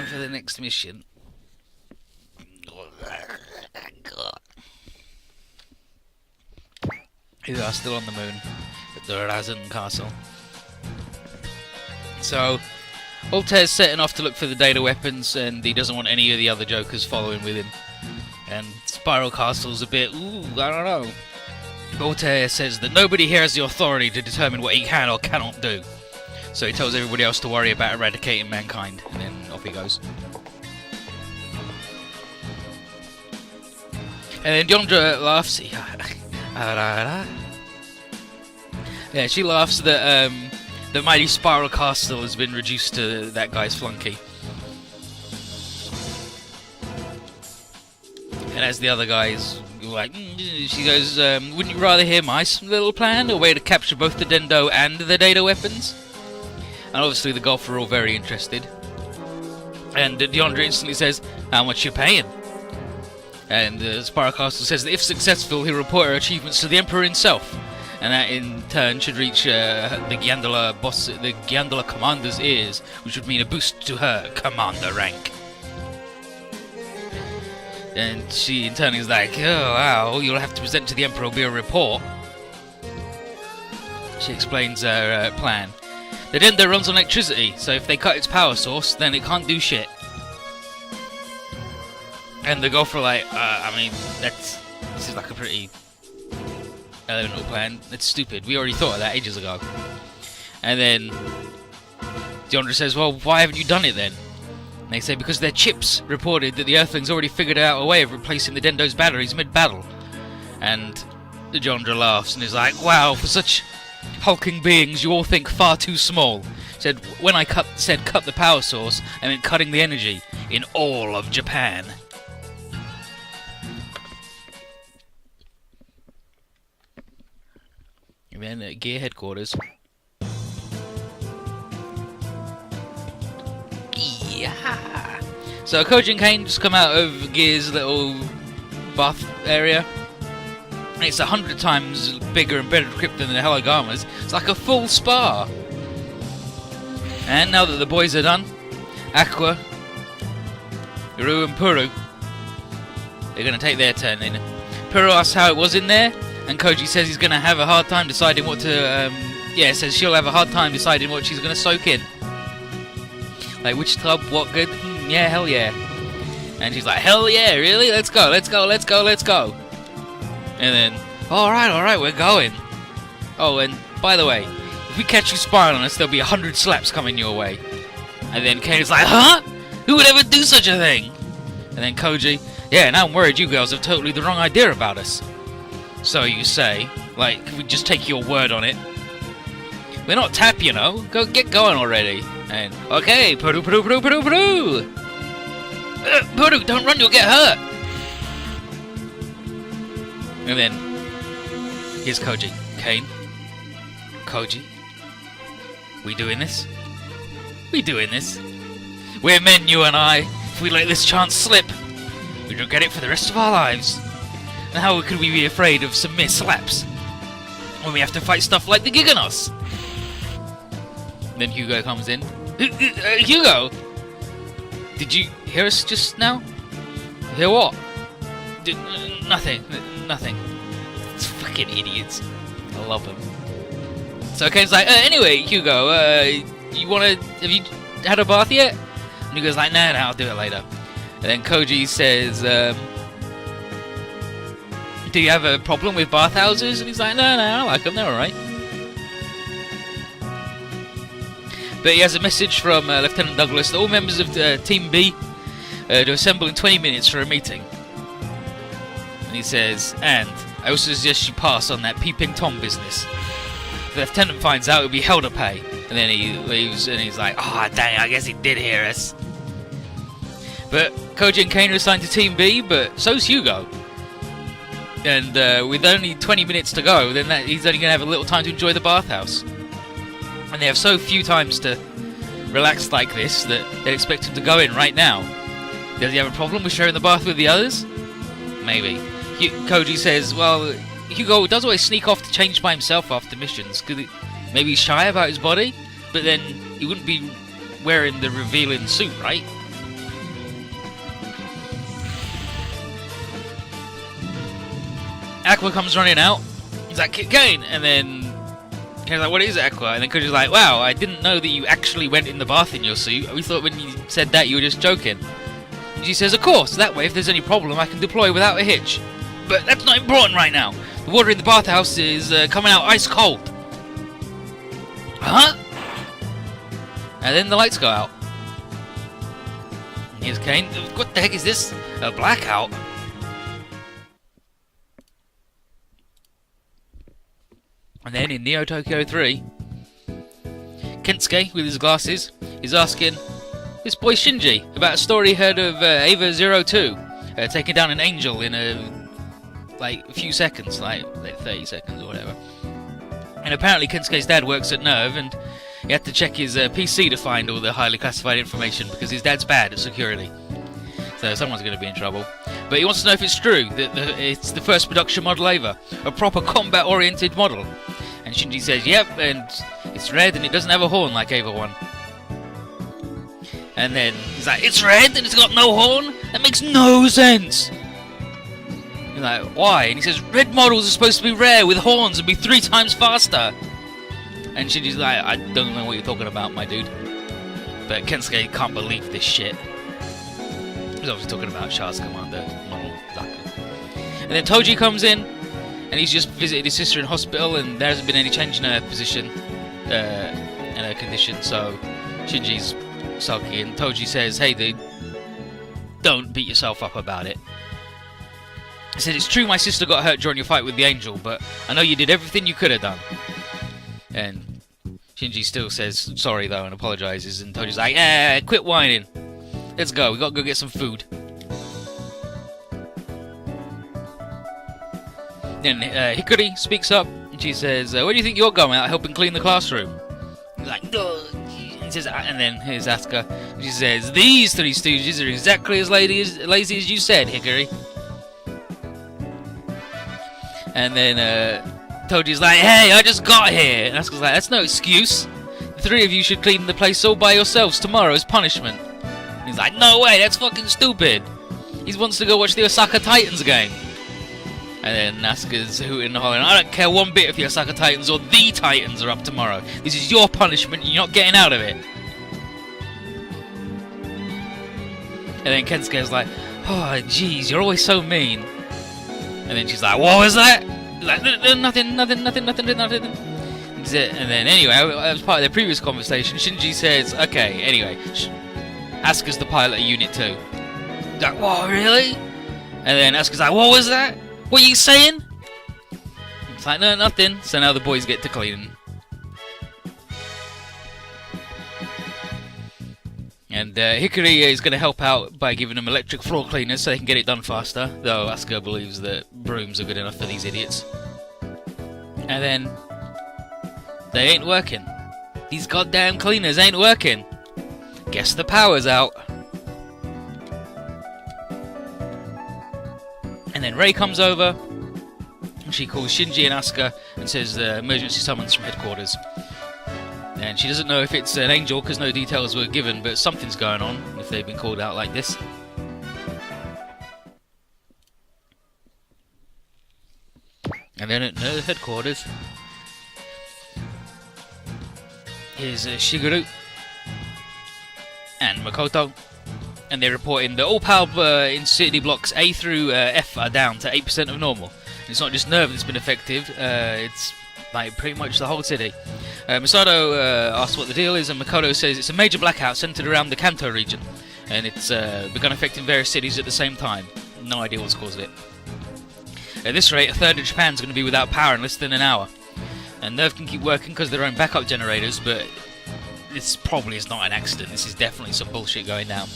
time for the next mission. We are still on the moon at the Razan Castle. So, Voltaire's setting off to look for the data weapons, and he doesn't want any of the other Jokers following with him. And Spiral Castle's a bit, ooh, I don't know. Voltaire says that nobody here has the authority to determine what he can or cannot do. So he tells everybody else to worry about eradicating mankind, and then off he goes. And then Deandra laughs. Yeah, she laughs that the mighty Spiral Castle has been reduced to that guy's flunky. And as the other guys like, she goes, wouldn't you rather hear my little plan? A way to capture both the Dendo and the data weapons? And obviously the Gopher are all very interested. And Deandra instantly says, how much you paying? And Spiral Castle says that if successful, he'll report her achievements to the Emperor himself. And that in turn should reach the Gyandola commander's ears, which would mean a boost to her commander rank. And she in turn is like, oh wow, all you'll have to present to the Emperor will be a report. She explains her plan. The Dendo runs on electricity, so if they cut its power source, then it can't do shit. And the Gopher are like, I mean, this is like a pretty elemental plan. It's stupid. We already thought of that ages ago. And then Deandra says, well, why haven't you done it then? And they say, because their chips reported that the Earthlings already figured out a way of replacing the Dendo's batteries mid-battle. And Deandra laughs and is like, wow, for such hulking beings, you all think far too small. Said, when I said cut the power source, I meant cutting the energy in all of Japan. And then at Gear headquarters. Yeah. So Koji and Kane just come out of Gear's little bath area. And it's 100 times bigger and better equipped than the Helogama's. It's like a full spa. And now that the boys are done, Aqua, Uru and Puru, they're going to take their turn in. Puru asks how it was in there, and Koji says he's going to have a hard time deciding what to, says she'll have a hard time deciding what she's going to soak in. Like, which club, what good? Yeah, hell yeah. And she's like, hell yeah, really? Let's go, let's go, let's go, let's go. And then, alright, we're going. Oh, and by the way, if we catch you spying on us, there'll be 100 slaps coming your way. And then Kane is like, huh? Who would ever do such a thing? And then Koji, yeah, now I'm worried you girls have totally the wrong idea about us. So you say, like, we just take your word on it. We're not tap, you know. Go get going already. And okay, Puru. Puru, don't run, you'll get hurt. And then here's Koji. Kane, Koji, we doing this? We doing this? We're men, you and I. If we let this chance slip, we'd regret it for the rest of our lives. And how could we be afraid of some mere slaps when we have to fight stuff like the Giganos? Then Hugo comes in. Hugo! Did you hear us just now? Hear what? Nothing. It's fucking idiots. I love them. So Kane's like, anyway, Hugo, have you had a bath yet? And Hugo's like, nah, I'll do it later. And then Koji says, do you have a problem with bathhouses? And he's like, no, I like them, they're alright. But he has a message from Lieutenant Douglas that all members of Team B to assemble in 20 minutes for a meeting. And he says, and I also suggest you pass on that peeping Tom business. If the Lieutenant finds out, it'll be hell to pay. And then he leaves and he's like, oh dang, I guess he did hear us. But Koji and Kane are assigned to Team B, but so's Hugo. And with only 20 minutes to go, then he's only going to have a little time to enjoy the bathhouse. And they have so few times to relax like this that they expect him to go in right now. Does he have a problem with sharing the bath with the others? Maybe. Koji says, well, Hugo does always sneak off to change by himself after missions. Maybe he's shy about his body? But then he wouldn't be wearing the revealing suit, right? Aqua comes running out. He's like, Kane! And then he's like, what is it, Aqua? And then Koji's like, wow, I didn't know that you actually went in the bath in your suit. We thought when you said that you were just joking. And she says, of course, that way if there's any problem I can deploy without a hitch. But that's not important right now. The water in the bathhouse is coming out ice cold. Huh? And then the lights go out. And here's Kane. What the heck is this? A blackout? And then in Neo Tokyo 3, Kensuke, with his glasses, is asking this boy Shinji about a story he heard of Ava 02 taking down an angel in a few seconds, like 30 seconds or whatever. And apparently Kensuke's dad works at Nerve, and he had to check his PC to find all the highly classified information because his dad's bad at security. So someone's going to be in trouble. But he wants to know if it's true that it's the first production model Ava, a proper combat-oriented model. And Shinji says, yep, and it's red and it doesn't have a horn like Ava 1. And then he's like, it's red and it's got no horn? That makes no sense! He's like, why? And he says, red models are supposed to be rare with horns and be 3 times faster! And Shinji's like, I don't know what you're talking about, my dude. But Kensuke can't believe this shit. He's obviously talking about Char's Commander model Zaku. And then Toji comes in, and he's just visited his sister in hospital, and there hasn't been any change in her position, in her condition, so Shinji's sulky, and Toji says, hey dude, don't beat yourself up about it. He said, it's true my sister got hurt during your fight with the angel, but I know you did everything you could have done. And Shinji still says sorry though and apologises, and Toji's like, quit whining. Let's go, we gotta go get some food. Then Hikari speaks up, and she says, where do you think you're going out helping clean the classroom? He's like, no. He says, and then here's Asuka. She says, these 3 stooges are exactly as lazy as you said, Hikari. And then Toji's like, hey, I just got here. And Asuka's like, that's no excuse. The 3 of you should clean the place all by yourselves tomorrow as punishment. And he's like, no way, that's fucking stupid. He wants to go watch the Osaka Titans game. And then Asuka's hooting and hollering, I don't care one bit if the Osaka Titans or the Titans are up tomorrow. This is your punishment and you're not getting out of it. And then Kensuke's like, oh jeez, you're always so mean. And then she's like, what was that? He's like, nothing. And then anyway, as part of their previous conversation, Shinji says, okay, anyway, Asuka's the pilot of Unit 2. He's like, what, really? And then Asuka's like, what was that? What are you saying? It's like, no, nothing. So now the boys get to cleaning. And Hikari is going to help out by giving them electric floor cleaners so they can get it done faster. Though Asuka believes that brooms are good enough for these idiots. And then they ain't working. These goddamn cleaners ain't working. Guess the power's out. And then Rei comes over, and she calls Shinji and Asuka and says emergency summons from headquarters. And she doesn't know if it's an angel because no details were given, but something's going on if they've been called out like this. And then at Nerve headquarters, here's Shigeru and Makoto. And they're reporting that all power in city blocks A through F are down to 8% of normal. And it's not just Nerve that's been affected, it's like pretty much the whole city. Masato asks what the deal is, and Makoto says it's a major blackout centered around the Kanto region. And it's begun affecting various cities at the same time. No idea what's caused it. At this rate, a third of Japan's going to be without power in less than an hour. And Nerve can keep working because of their own backup generators, but this probably is not an accident. This is definitely some bullshit going down.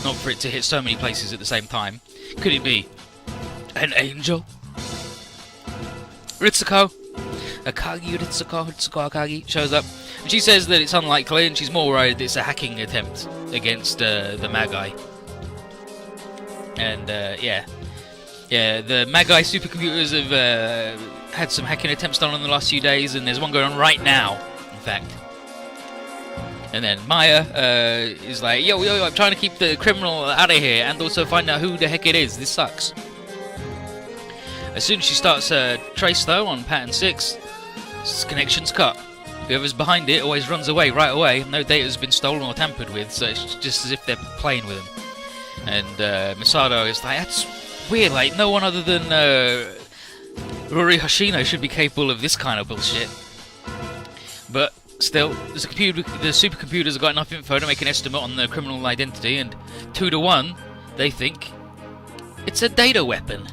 Not for it to hit so many places at the same time. Could it be an angel? Ritsuko Akagi shows up, and she says that it's unlikely, and she's more worried that it's a hacking attempt against the Magi. And yeah, the Magi supercomputers have had some hacking attempts done in the last few days, and there's one going on right now, in fact. And then Maya is like, yo, I'm trying to keep the criminal out of here and also find out who the heck it is. This sucks. As soon as she starts a trace though on pattern 6, connection's cut. Whoever's behind it always runs away right away. No data's been stolen or tampered with, so it's just as if they're playing with them. And Misato is like, that's weird, like no one other than Rory Hoshino should be capable of this kind of bullshit. But still, the supercomputers have got enough info to make an estimate on the criminal identity, and 2 to 1, they think it's a data weapon.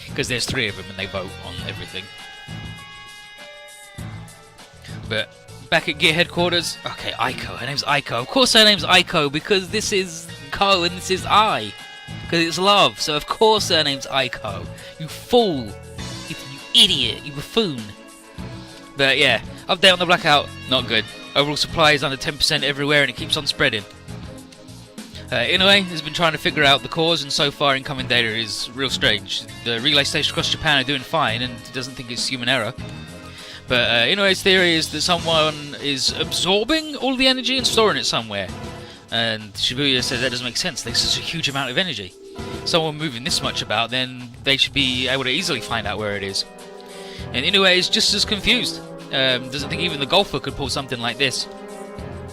Because there's 3 of them and they vote on everything. But back at Gear headquarters, okay, Aiko, her name's Aiko. Of course her name's Aiko because this is Ko and this is I. Because it's love, so of course her name's Aiko. You fool. You idiot. You buffoon. But yeah, update on the blackout, not good. Overall supply is under 10% everywhere and it keeps on spreading. Inoue has been trying to figure out the cause, and so far incoming data is real strange. The relay stations across Japan are doing fine and doesn't think it's human error. But Inoue's theory is that someone is absorbing all the energy and storing it somewhere. And Shibuya says that doesn't make sense. There's such a huge amount of energy. Someone moving this much about, then they should be able to easily find out where it is. And Inoue is just as confused. Doesn't think even the Gopher could pull something like this.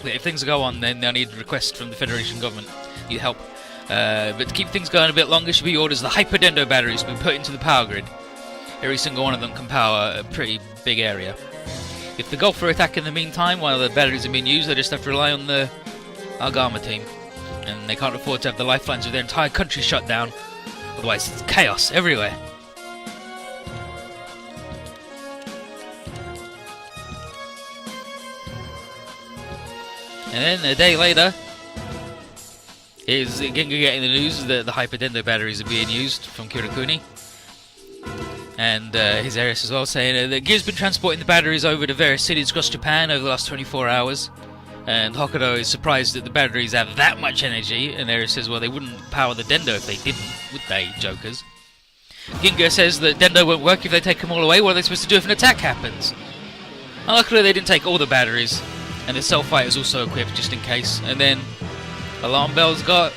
But if things go on, then they'll need a request from the Federation government. Need help. But to keep things going a bit longer, Shibuya orders the Hyperdendo batteries to be put into the power grid. Every single one of them can power a pretty big area. If the Gopher attack in the meantime, while the batteries are being used, they just have to rely on the Agama team. And they can't afford to have the lifelines of their entire country shut down. Otherwise it's chaos everywhere. And then a day later, is Ginga getting the news that the Hyperdendo batteries are being used from Kirikuni. And his heiress as well, saying that Gear's been transporting the batteries over to various cities across Japan over the last 24 hours. And Hokuto is surprised that the batteries have that much energy, and Heiress says, well, they wouldn't power the Dendo if they didn't, would they, jokers? Ginga says that Dendo won't work if they take them all away. What are they supposed to do if an attack happens? And luckily they didn't take all the batteries, and the cell fighter is also equipped just in case. And then alarm bells got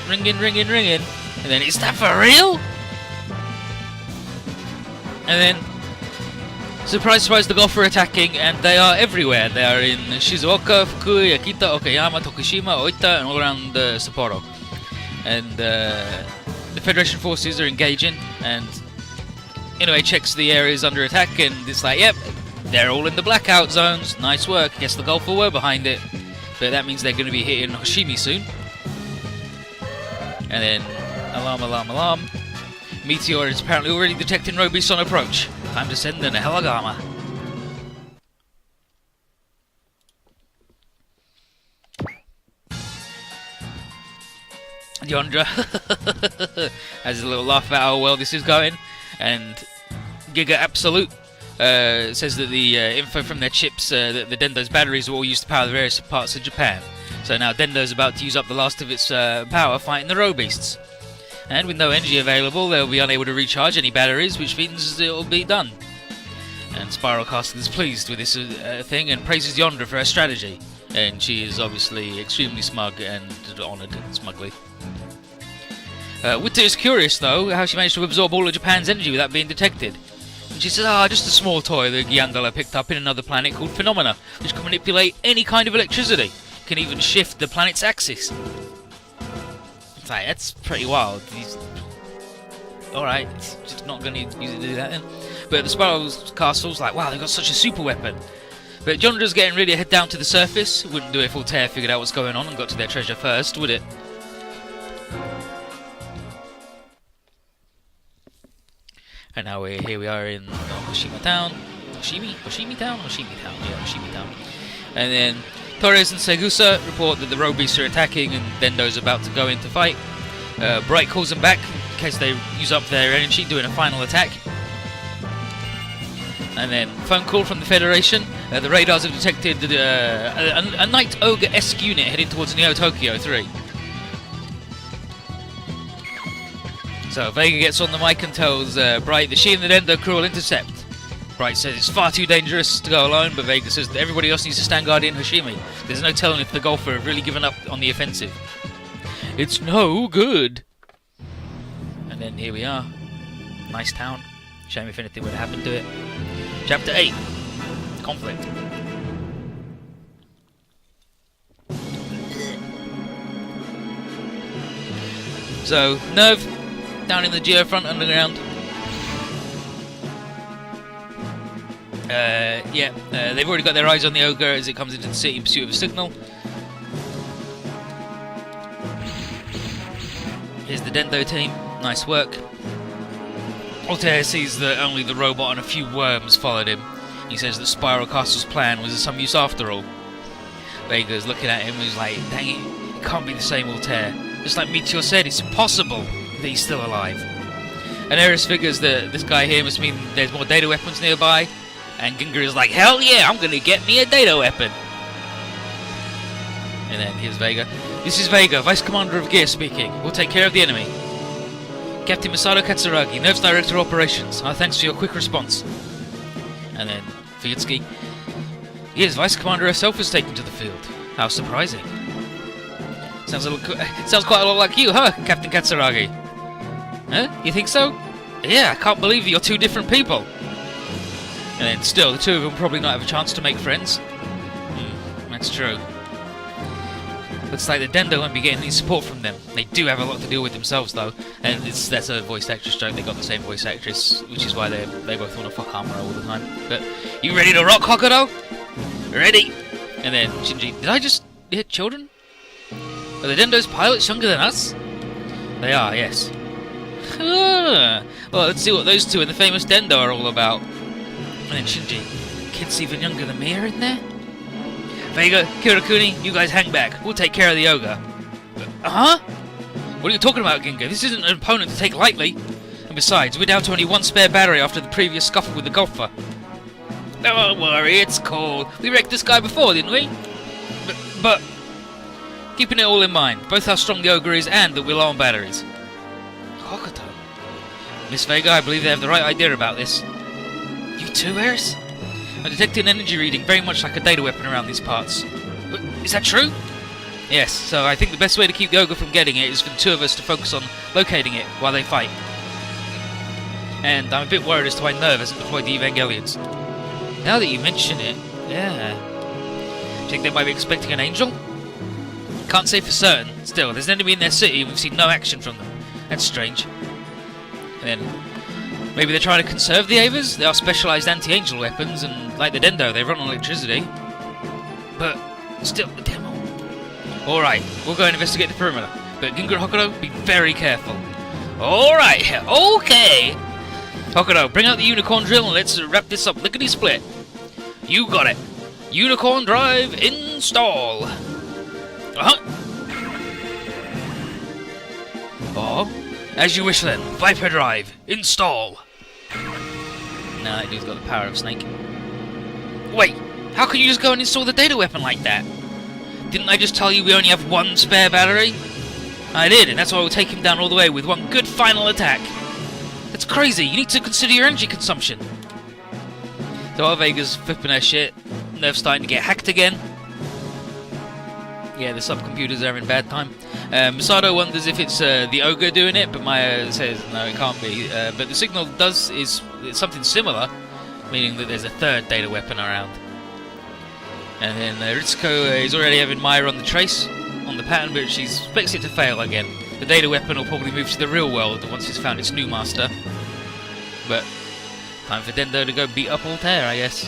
ringing, ringing, ringing, and then, is that for real? And then, surprise, surprise, the Gopher attacking, and they are everywhere. They are in Shizuoka, Fukui, Akita, Okayama, Tokushima, Oita, and all around Sapporo. And the Federation forces are engaging, and Inoue checks the areas under attack, and it's like, yep, they're all in the blackout zones. Nice work. Guess the Gopher were behind it. But that means they're going to be hitting Hoshimi soon. And then, alarm, alarm, alarm. Meteor is apparently already detecting Robeast on approach. Time to send in a Helagama. Yondra has a little laugh about how well this is going. And Giga Absolute says that the info from their chips, that the Dendo's batteries are all used to power the various parts of Japan. So now Dendo's about to use up the last of its power fighting the Robeasts. And with no energy available, they'll be unable to recharge any batteries, which means it'll be done. And Spiral Castle is pleased with this thing and praises Yondra for her strategy. And she is obviously extremely smug and honoured smugly. Witta is curious, though, how she managed to absorb all of Japan's energy without being detected. And she says, just a small toy that Gyangala picked up in another planet called Phenomena, which can manipulate any kind of electricity. Can even shift the planet's axis. It's like, that's pretty wild. Alright, it's just not going to use it to do that then. But the Spiral Castle's like, wow, they've got such a super weapon. But Jondra's getting ready to head down to the surface. Wouldn't do it if Altair figured out what's going on and got to their treasure first, would it? And now here we are in Hoshima Town. Hoshimi Town? Yeah, Hoshimi Town. And then Torres and Segusa report that the Robeasts are attacking and Dendo's about to go in to fight. Bright calls them back in case they use up their energy doing a final attack. And then phone call from the Federation. The radars have detected a Night Ogre-esque unit heading towards Neo Tokyo 3. So Vega gets on the mic and tells Bright that she and the Dendo crew will intercept. Bright says it's far too dangerous to go alone, but Vega says that everybody else needs to stand guard in Hashimi. There's no telling if the Gopher have really given up on the offensive. It's no good. And then here we are. Nice town. Shame if anything would have happened to it. Chapter 8. Conflict. So, Nerve, down in the Geofront underground. They've already got their eyes on the Ogre as it comes into the city in pursuit of a signal. Here's the Dendo team. Nice work. Altair sees that only the robot and a few worms followed him. He says that Spiral Castle's plan was of some use after all. Vega's looking at him and he's like, dang it can't be the same Altair. Just like Meteor said, it's impossible that he's still alive. And Eris figures that this guy here must mean there's more data weapons nearby. And Ginger is like, hell yeah, I'm gonna get me a data weapon. And then here's Vega. This is Vega, Vice Commander of Gear speaking. We'll take care of the enemy. Captain Masato Katsuragi, Nerve's Director of Operations. Our thanks for your quick response. And then Fuyutsuki. Yes, Vice Commander herself was taken to the field. How surprising. Sounds quite a lot like you, huh, Captain Katsuragi? Huh? You think so? Yeah, I can't believe you're two different people. And then still, the two of them probably not have a chance to make friends. That's true. Looks like the Dendo won't be getting any support from them. They do have a lot to deal with themselves, though. And that's a voice actress joke. They got the same voice actress, which is why they both want to fuck armor all the time. But you ready to rock, Hokuto? Ready? And then Shinji, did I just hit children? Are the Dendo's pilots younger than us? They are, yes. Well, let's see what those two and the famous Dendo are all about. And then Shinji, kids even younger than me are in there? Vega, Kirakuni, you guys hang back. We'll take care of the Ogre. Huh? What are you talking about, Ginga? This isn't an opponent to take lightly. And besides, we're down to only one spare battery after the previous scuffle with the Gopher. Don't worry, it's cool. We wrecked this guy before, didn't we? But keeping it all in mind, both how strong the Ogre is and that we're low on batteries. Hokuto. Miss Vega, I believe they have the right idea about this. You too, Eris? I detected an energy reading very much like a data weapon around these parts. But is that true? Yes, so I think the best way to keep the Ogre from getting it is for the two of us to focus on locating it while they fight. And I'm a bit worried as to why Nerve hasn't deployed the Evangelions. Now that you mention it, yeah. Think they might be expecting an angel? Can't say for certain. Still, there's an enemy in their city and we've seen no action from them. That's strange. And then maybe they're trying to conserve the Avers? They are specialised anti-angel weapons, and like the Dendo, they run on electricity. But still, the demo. Alright, we'll go and investigate the perimeter. But Ginga and Hokuto, be very careful. Alright, okay. Hokuto, bring out the unicorn drill and let's wrap this up lickety-split. You got it. Unicorn drive install. Oh, as you wish then. Viper drive install. Nah, that dude's got the power of Snake. Wait, how can you just go and install the data weapon like that? Didn't I just tell you we only have one spare battery? I did, and that's why we'll take him down all the way with one good final attack. That's crazy, you need to consider your energy consumption. So while Vega's flipping her shit, Nerve's starting to get hacked again. Yeah, the subcomputers are in bad time. Masato wonders if it's the Ogre doing it, but Maya says no, it can't be. But the signal is something similar, meaning that there's a third data weapon around. And then Ritsuko is already having Maya on the trace, on the pattern, but she expects it to fail again. The data weapon will probably move to the real world once it's found its new master. But time for Dendo to go beat up Altair, I guess.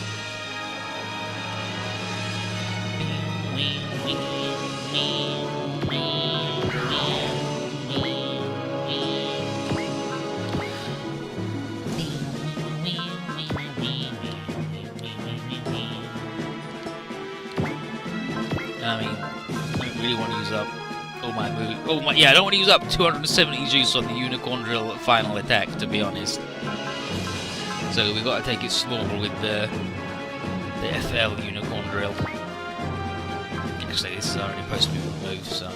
I mean, I don't really want to use up all my moves. Yeah, I don't want to use up 270 juice on the Unicorn Drill final attack, to be honest. So we've got to take it slow with the FL Unicorn Drill. Actually, this is already post-move move, so.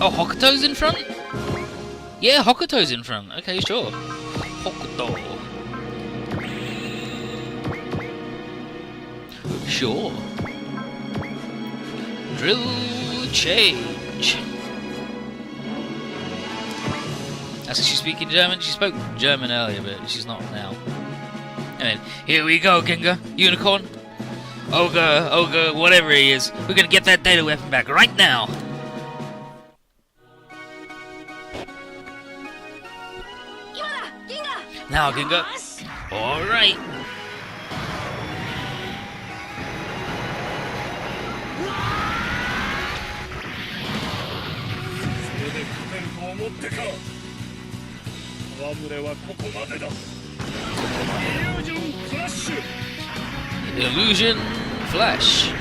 Oh, Hokuto's in front? Yeah, Hokuto's in front. Okay, sure. Hokuto. Sure. Drill change. That's she's speaking German. She spoke German earlier, but she's not now. And then, here we go, Ginga. Unicorn. Ogre, whatever he is. We're gonna get that data weapon back right now. Now, Ginga. Alright. Illusion Flash.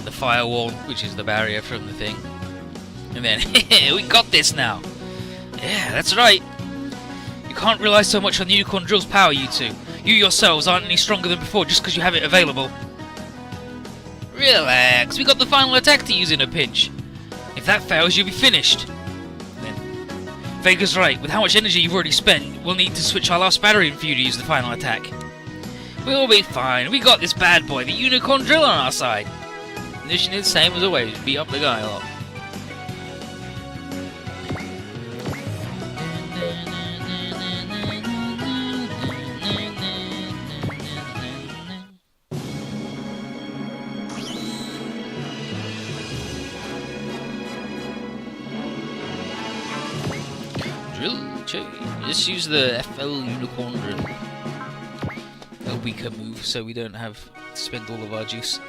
The firewall, which is the barrier from the thing. And then, we got this now. Yeah, that's right. You can't rely so much on the Unicorn Drill's power, you two. You yourselves aren't any stronger than before just because you have it available. Relax, we got the final attack to use in a pinch. If that fails, you'll be finished. Then, Vega's right. With how much energy you've already spent, we'll need to switch our last battery for you to use the final attack. We'll be fine. We got this bad boy, the Unicorn Drill, on our side. The mission is the same as always. Beat up the guy a lot. Drill change. Just use the FL Unicorn Drill. A weaker move, so we don't have to spend all of our juice.